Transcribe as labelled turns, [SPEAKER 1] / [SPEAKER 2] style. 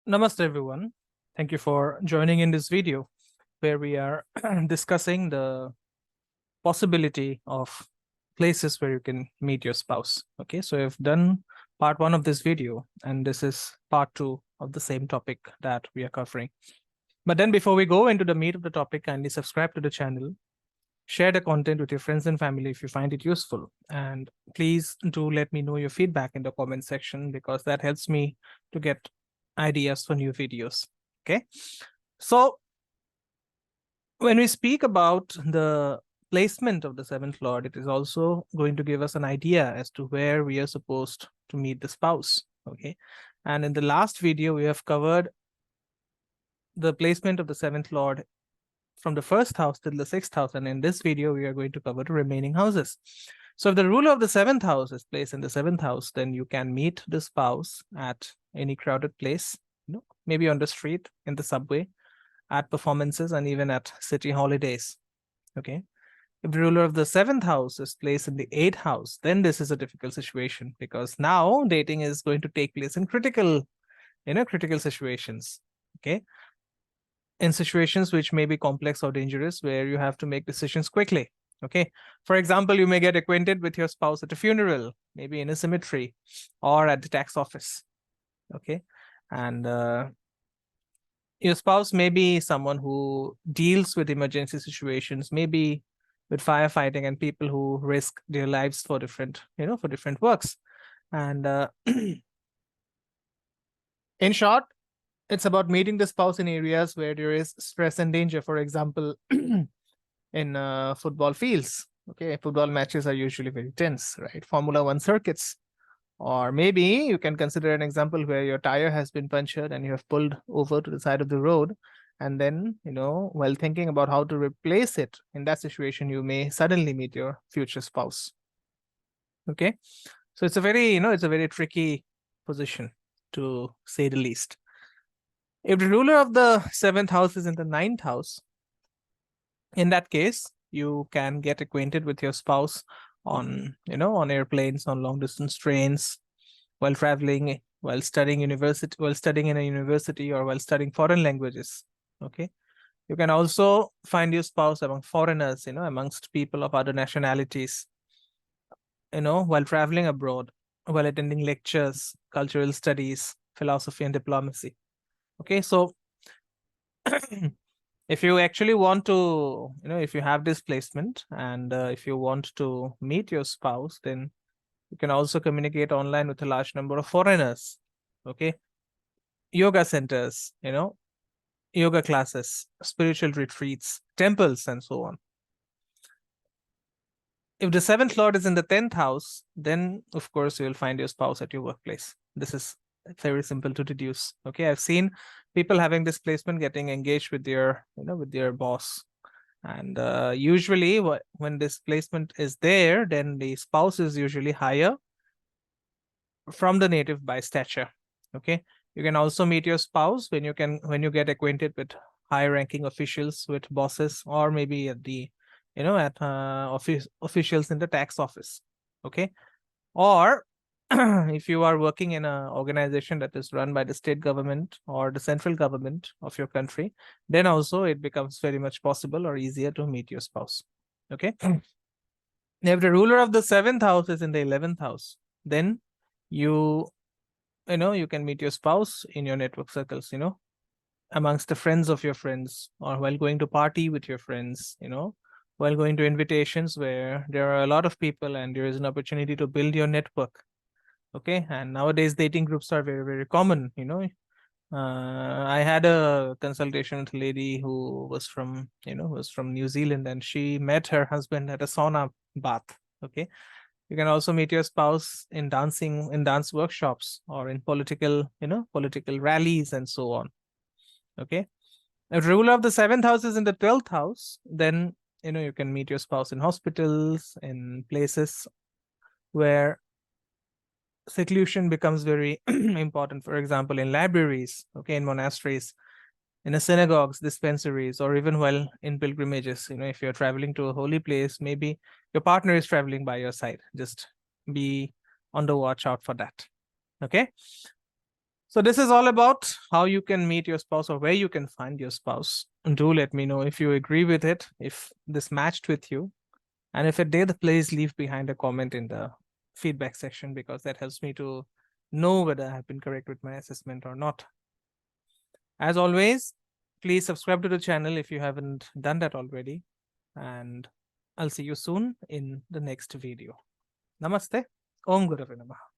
[SPEAKER 1] Namaste everyone. Thank you for joining in this video where we are discussing the possibility of places where you can meet your spouse. Okay, so I've done part 1 of this video and this is part 2 of the same topic that we are covering. But then before we go into the meat of the topic, kindly subscribe to the channel, share the content with your friends and family if you find it useful, and please do let me know your feedback in the comment section because that helps me to get ideas for new videos. Okay, so when we speak about the placement of the seventh lord, it is also going to give us an idea as to where we are supposed to meet the spouse. Okay, and in the last video we have covered the placement of the seventh lord from the first house till the sixth house, and in this video we are going to cover the remaining houses. So if the ruler of the seventh house is placed in the seventh house, then you can meet the spouse at any crowded place, maybe on the street, in the subway, at performances, and even at city holidays. Okay, if the ruler of the seventh house is placed in the eighth house, then this is a difficult situation because now dating is going to take place in critical situations. Okay, in situations which may be complex or dangerous, where you have to make decisions quickly. Okay, for example, you may get acquainted with your spouse at a funeral, maybe in a cemetery or at the tax office. Okay, and your spouse may be someone who deals with emergency situations, maybe with firefighting and people who risk their lives for different works. And in short, it's about meeting the spouse in areas where there is stress and danger. For example, in football fields. Okay, football matches are usually very tense, right? Formula One circuits. Or maybe you can consider an example where your tire has been punctured and you have pulled over to the side of the road. And then, while thinking about how to replace it, in that situation, you may suddenly meet your future spouse. Okay, so it's a very tricky position, to say the least. If the ruler of the seventh house is in the ninth house, in that case, you can get acquainted with your spouse on airplanes, on long distance trains, while traveling, while studying in a university, or while studying foreign languages. Okay, you can also find your spouse among foreigners, amongst people of other nationalities, while traveling abroad, while attending lectures, cultural studies, philosophy, and diplomacy. Okay, so if you actually want to, if you have this placement and if you want to meet your spouse, then you can also communicate online with a large number of foreigners. Okay, yoga centers, yoga classes, spiritual retreats, temples, and so on. If the seventh lord is in the 10th house, then of course you will find your spouse at your workplace. This is very simple to deduce. Okay, I've seen people having this placement getting engaged with their boss, and usually when this placement is there, then the spouse is usually higher from the native by stature. Okay, you can also meet your spouse when you get acquainted with high ranking officials, with bosses, or maybe at the officials in the tax office. Okay, or if you are working in an organization that is run by the state government or the central government of your country, then also it becomes very much possible or easier to meet your spouse. Okay, if the ruler of the 7th house is in the 11th house, then you can meet your spouse in your network circles, amongst the friends of your friends, or while going to party with your friends, while going to invitations where there are a lot of people and there is an opportunity to build your network. Okay, and nowadays dating groups are very, very common. I had a consultation with a lady who was from New Zealand, and she met her husband at a sauna bath. Okay, you can also meet your spouse in dance workshops, or in political rallies, and so on. Okay, if ruler of the 7th house is in the 12th house, then you can meet your spouse in hospitals, in places where seclusion becomes very important. For example, in libraries, okay, in monasteries, in a synagogues, dispensaries, or even while in pilgrimages. If you're traveling to a holy place, maybe your partner is traveling by your side. Just be on the watch out for that. Okay, So this is all about how you can meet your spouse or where you can find your spouse. And do let me know if you agree with it, if this matched with you. And if it did, please leave behind a comment in the feedback section, because that helps me to know whether I have been correct with my assessment or not. As always, please subscribe to the channel if you haven't done that already. And I'll see you soon in the next video. Namaste. Om Gurave Namaha.